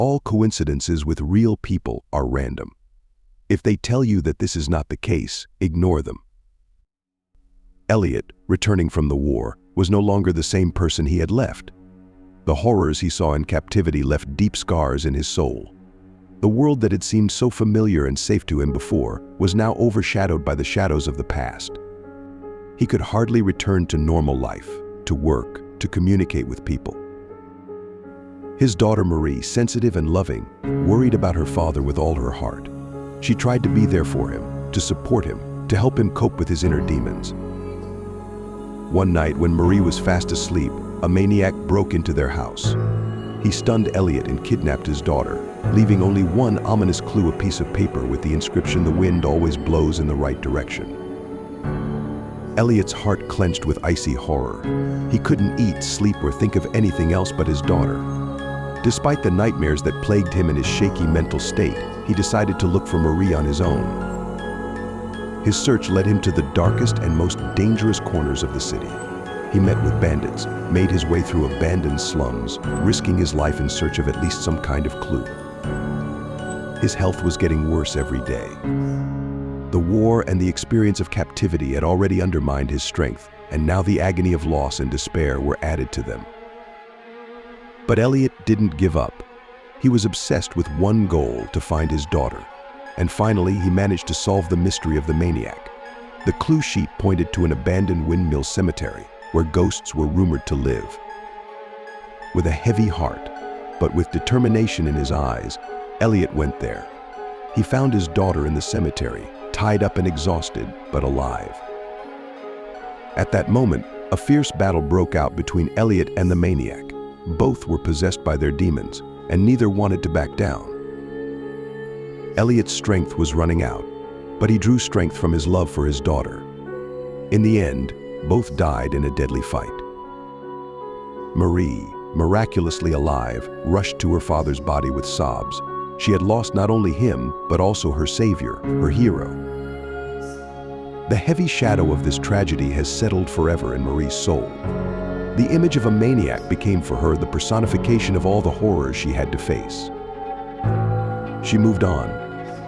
All coincidences with real people are random. If they tell you that this is not the case, ignore them. Eliot, returning from the war, was no longer the same person he had left. The horrors he saw in captivity left deep scars in his soul. The world that had seemed so familiar and safe to him before was now overshadowed by the shadows of the past. He could hardly return to normal life, to work, to communicate with people. His daughter Marie, sensitive and loving, worried about her father with all her heart. She tried to be there for him, to support him, to help him cope with his inner demons. One night, when Marie was fast asleep, a maniac broke into their house. He stunned Eliot and kidnapped his daughter, leaving only one ominous clue: a piece of paper with the inscription, "The wind always blows in the right direction." Eliot's heart clenched with icy horror. He couldn't eat, sleep, or think of anything else but his daughter. Despite the nightmares that plagued him in his shaky mental state, he decided to look for Marie on his own. His search led him to the darkest and most dangerous corners of the city. He met with bandits, made his way through abandoned slums, risking his life in search of at least some kind of clue. His health was getting worse every day. The war and the experience of captivity had already undermined his strength, and now the agony of loss and despair were added to them. But Eliot didn't give up. He was obsessed with one goal: to find his daughter. And finally, he managed to solve the mystery of the maniac. The clue sheet pointed to an abandoned windmill cemetery, where ghosts were rumored to live. With a heavy heart, but with determination in his eyes, Eliot went there. He found his daughter in the cemetery, tied up and exhausted, but alive. At that moment, a fierce battle broke out between Eliot and the maniac. Both were possessed by their demons, and neither wanted to back down. Eliot's strength was running out, but he drew strength from his love for his daughter. In the end, both died in a deadly fight. Marie, miraculously alive, rushed to her father's body with sobs. She had lost not only him, but also her savior, her hero. The heavy shadow of this tragedy has settled forever in Marie's soul. The image of a maniac became for her the personification of all the horrors she had to face. She moved on,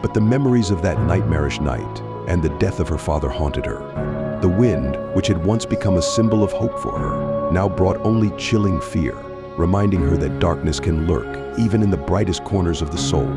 but the memories of that nightmarish night and the death of her father haunted her. The wind, which had once become a symbol of hope for her, now brought only chilling fear, reminding her that darkness can lurk even in the brightest corners of the soul.